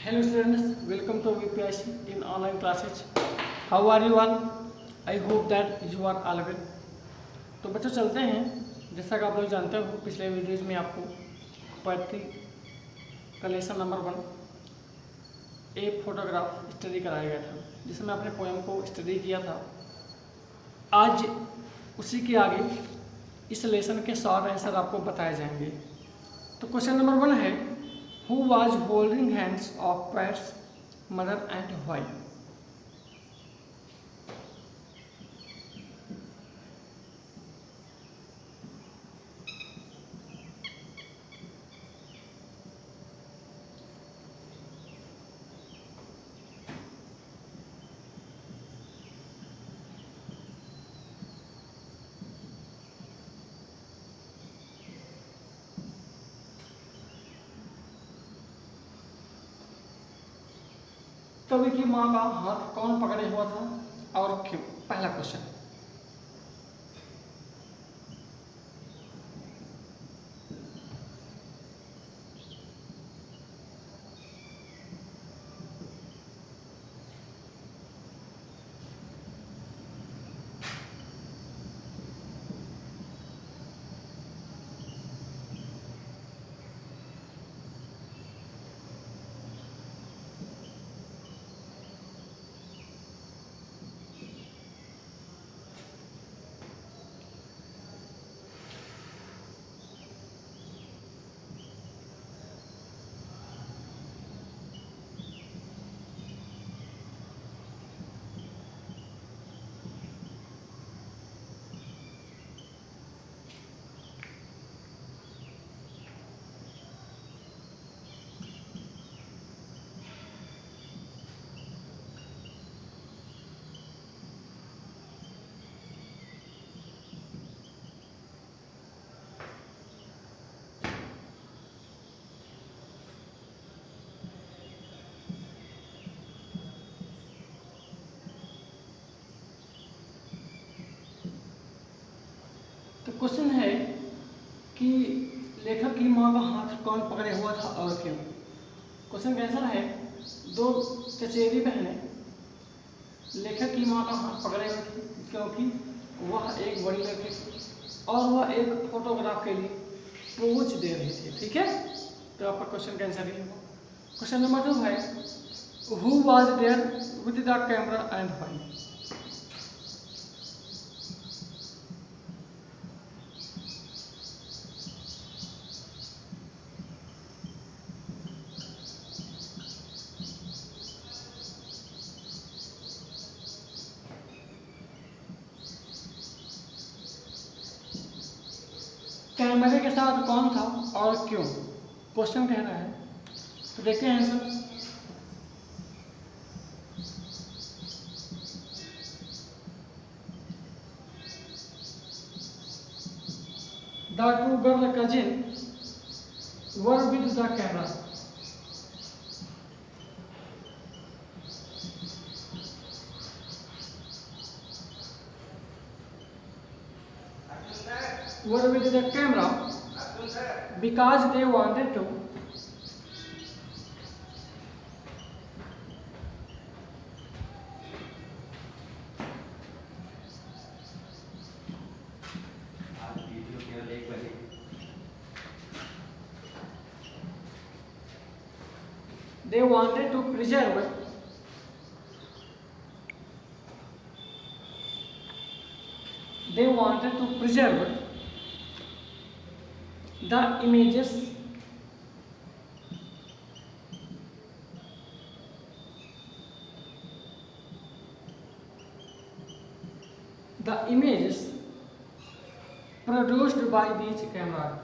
Hello students, welcome to VPIC in online classes. How are you all? I hope that you are all well. तो बच्चों चलते हैं। जैसा कि आप लोग जानते हो पिछले वीडियोज़ में आपको पढ़ती का lesson number 1 a photograph study कराया गया था, जिसमें अपने पोएम को स्टडी किया था। आज उसी के आगे इस लेसन के शॉर्ट आंसर आपको बताए जाएंगे। तो क्वेश्चन नंबर 1 है, Who was holding hands of Pat's mother and why? कवि की माँ का हाथ कौन पकड़े हुआ था और क्यों? पहला क्वेश्चन। तो क्वेश्चन है कि लेखक की माँ का हाथ कौन पकड़े हुआ था और क्यों? क्वेश्चन का आंसर है, दो चचेरी बहनें लेखक की माँ का हाथ पकड़े हुए थे क्योंकि वह एक बड़ी लड़की थी और वह एक फोटोग्राफ के लिए पोज दे रही थी। ठीक है, तो आपका क्वेश्चन का आंसर ये होगा। क्वेश्चन नंबर 2 है, who was there with the camera and why? कैमरे के साथ कौन था और क्यों? क्वेश्चन कह रहा है, तो देखते हैं answer. The two girl cousins were with the camera. Were with the camera because they wanted to preserve the images produced by these cameras.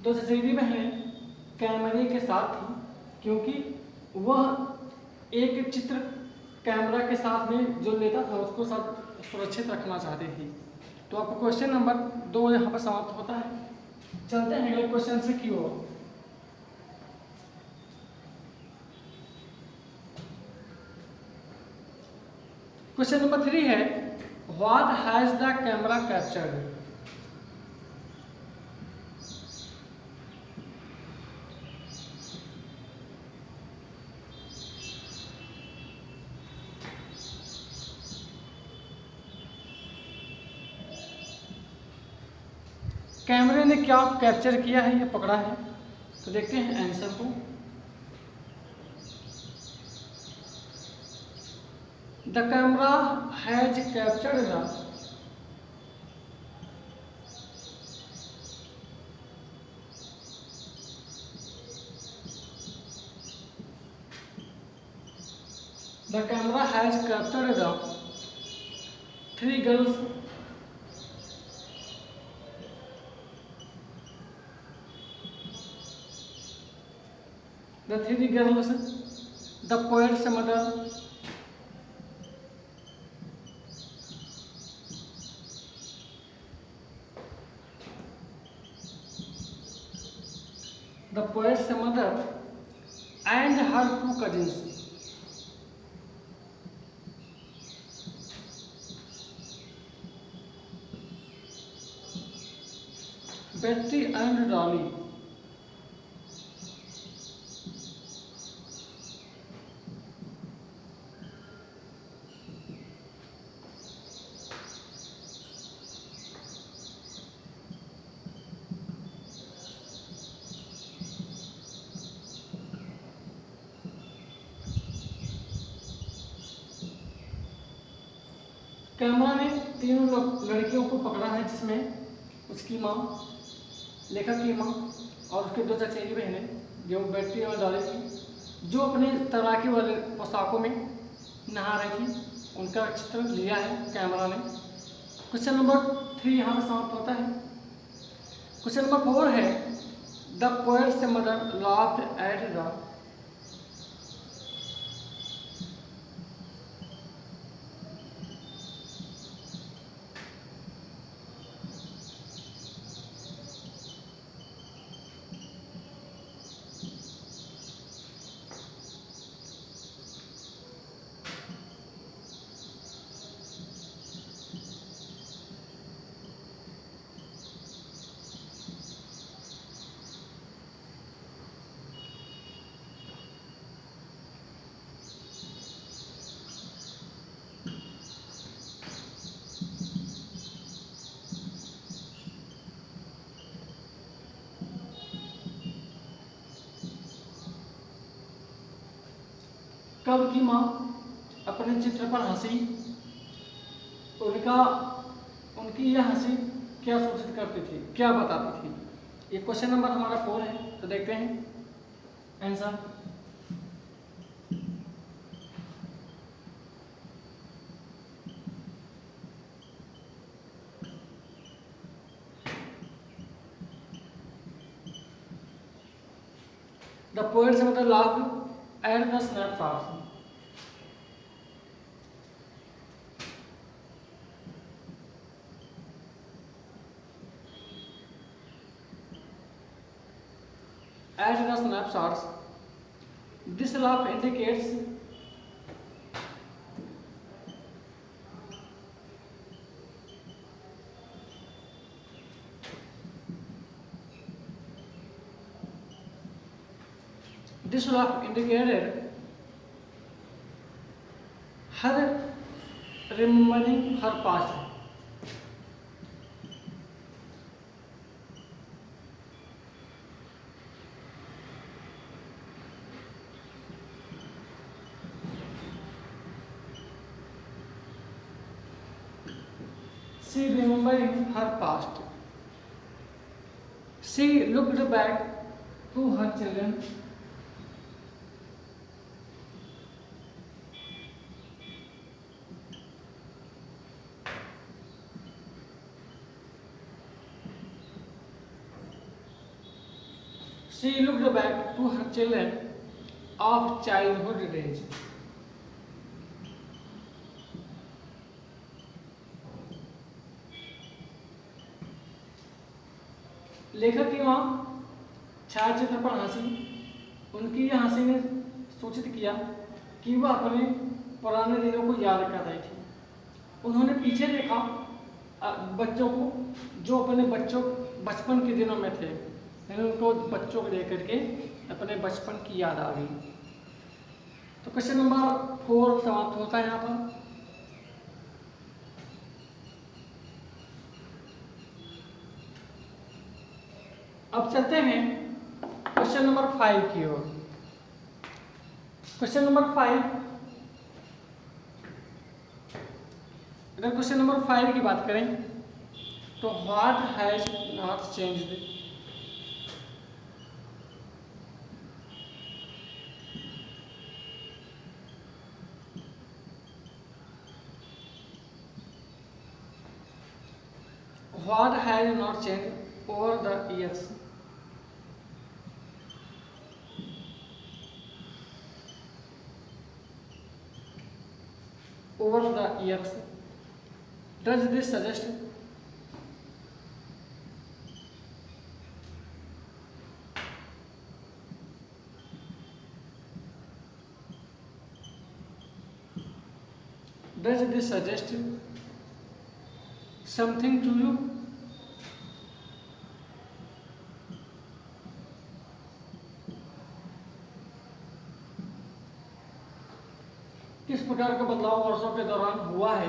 तो चचेरी बहन कैमरे के साथ थी क्योंकि वह एक चित्र कैमरा के साथ में जो लेता था उसको सब सुरक्षित रखना चाहती थी। तो आपको क्वेश्चन नंबर 2 यहाँ पर समाप्त होता है। चलते हैं अगले क्वेश्चन से की ओर। क्वेश्चन नंबर 3 है what has the camera captured. कैमरे ने क्या कैप्चर किया है या पकड़ा है, तो देखते हैं आंसर को। The camera has captured the camera has captured the 3 girls the 3 girls, the poet's mother, the poet's mother and her 2 cousins. Betty and Dolly. Camera ने 3 लड़कियों को पकड़ा है, जिसमें उसकी माँ, लेखक की माँ और उसके 2 चचेरी बहनें जो बैटरी और डॉली थी, जो अपने तैराकी वाले पोशाकों में नहा रही थी, उनका चित्र लिया है कैमरा ने। क्वेश्चन नंबर 3 यहाँ पर समाप्त होता है। क्वेश्चन नंबर 4 है the poets mother laughed at the. कब की माँ अपने चित्र पर हंसी, उनकी यह हंसी क्या सूचित करती थी, क्या बताती थी। ये क्वेश्चन नंबर हमारा 4 है, तो देखते हैं answer. The poets mother laughed at the snapshots. At the snapshots, this laugh indicates her remembering her past. She remembering her past. She looked back to her children. She looked back to her children of childhood days. लेखक की माँ छायाचित्र पर हंसी, उनकी यह हंसी ने सूचित किया कि वह अपने पुराने दिनों को याद कर रही थी। उन्होंने पीछे देखा बच्चों को जो अपने बचपन के दिनों में थे, यानी उनको बच्चों को देख करके अपने बचपन की याद आ गई। तो क्वेश्चन नंबर 4 समाप्त होता है यहाँ पर। अब चलते हैं क्वेश्चन नंबर 5 की ओर। क्वेश्चन नंबर 5, अगर क्वेश्चन नंबर 5 की बात करें तो what has not changed. What has not changed over the years? Over the years, does this suggest something to you? किस प्रकार का बदलाव वर्षों के दौरान हुआ है?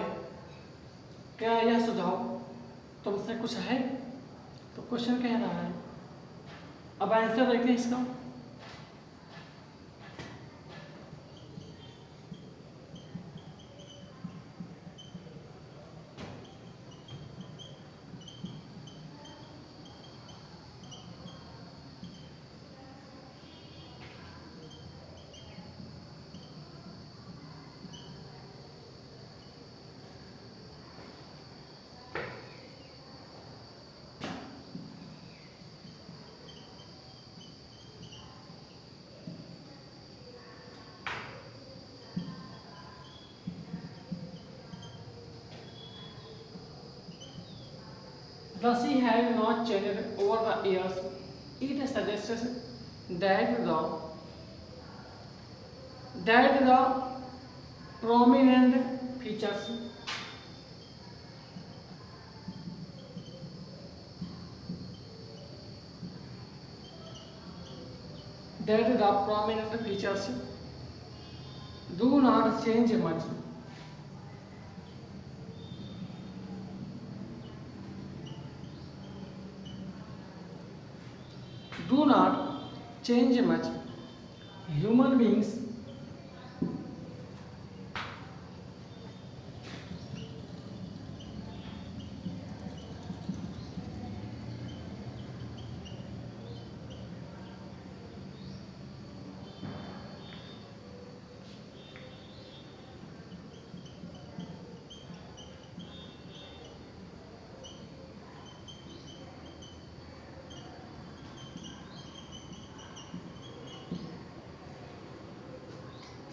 क्या यह सुझाव तुमसे कुछ है? तो क्वेश्चन कह रहा है। अब आंसर देखते हैं इसका। The sea has not changed over the years. It suggests that the prominent features do not change much. Do not change much. Human beings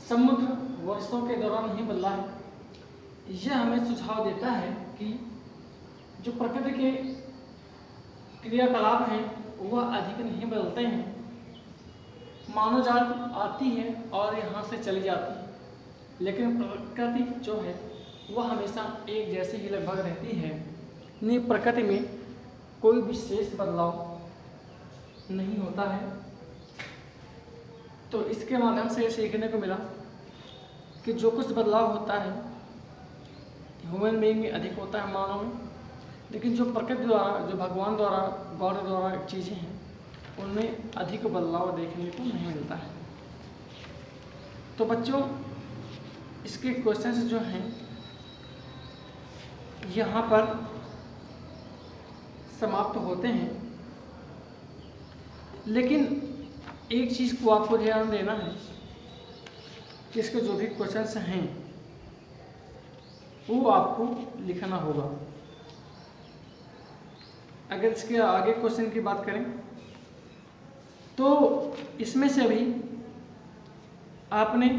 समुद्र वर्षों के दौरान ही बदला है। यह हमें सुझाव देता है कि जो प्रकृति के क्रियाकलाप हैं वह अधिक नहीं बदलते हैं। मानव जाति आती है और यहाँ से चली जाती है, लेकिन प्रकृति जो है वह हमेशा एक जैसी ही लगभग रहती है। यानी प्रकृति में कोई विशेष बदलाव नहीं होता है। तो इसके माध्यम से सीखने को मिला कि जो कुछ बदलाव होता है ह्यूमन बीइंग में अधिक होता है, मानव में, लेकिन जो प्रकृति द्वारा, जो भगवान द्वारा, गॉड द्वारा चीज़ें हैं उनमें अधिक बदलाव देखने को नहीं मिलता है। तो बच्चों इसके क्वेश्चंस जो हैं यहाँ पर समाप्त होते हैं, लेकिन एक चीज़ को आपको ध्यान देना है कि इसके जो भी क्वेश्चंस हैं वो आपको लिखना होगा। अगर इसके आगे क्वेश्चन की बात करें तो इसमें से भी आपने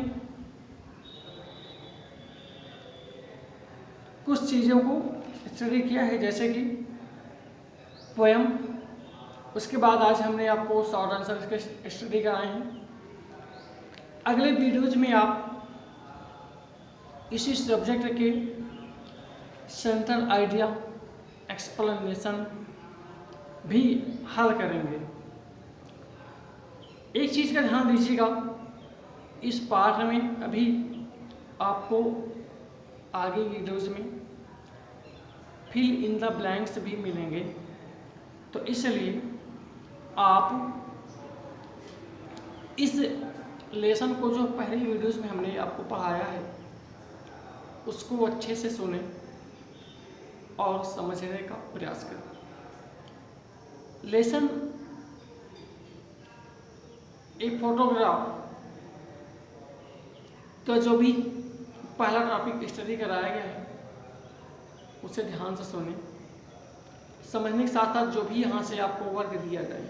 कुछ चीज़ों को स्टडी किया है, जैसे कि पोयम। उसके बाद आज हमने आपको शॉर्ट आंसर के स्टडी कराए हैं। अगले वीडियोज में आप इसी सब्जेक्ट के सेंट्रल आइडिया एक्सप्लेनेशन भी हल करेंगे। एक चीज़ का ध्यान दीजिएगा, इस पाठ में अभी आपको आगे वीडियोज़ में फिल इन द ब्लैंक्स भी मिलेंगे, तो इसलिए आप इस लेसन को जो पहले वीडियोज़ में हमने आपको पढ़ाया है उसको अच्छे से सुने और समझने का प्रयास करें। लेसन एक फोटोग्राफ तो जो भी पहला टॉपिक स्टडी कराया गया है उसे ध्यान से सुने, समझने के साथ साथ जो भी यहाँ से आपको वर्क दिया जाए,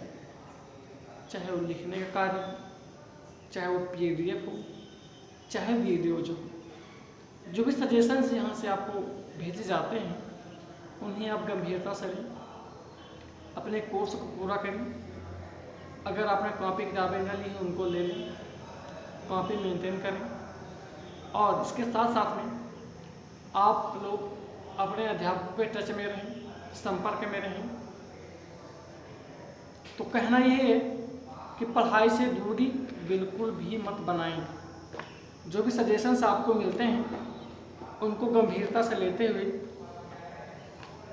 चाहे वो लिखने का कार्य हो, चाहे वो PDF हो, चाहे वीडियो जो भी सजेशंस यहाँ से आपको भेजे जाते हैं उन्हें आप गंभीरता से लें, अपने कोर्स को पूरा करें। अगर आपने कॉपी किताबें न ली हैं उनको ले लें, कॉपी मेंटेन करें, और इसके साथ साथ में आप लोग अपने अध्यापक पे टच में रहें, संपर्क में रहें। तो कहना ये है कि पढ़ाई से दूरी बिल्कुल भी मत बनाएं। जो भी सजेशंस आपको मिलते हैं उनको गंभीरता से लेते हुए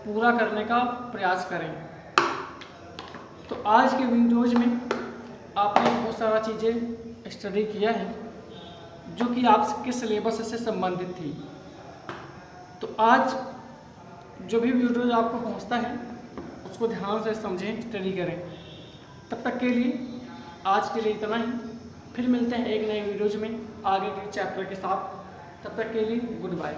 पूरा करने का प्रयास करें। तो आज के वीडियोज़ में आपने बहुत सारा चीज़ें स्टडी किया है जो कि आपके सिलेबस से संबंधित थी। तो आज जो भी वीडियोज आपको पहुंचता है उसको ध्यान से समझें, स्टडी करें। तब तक के लिए आज के लिए इतना ही, फिर मिलते हैं एक नए वीडियोज में आगे के चैप्टर के साथ। तब तक के लिए गुड बाय।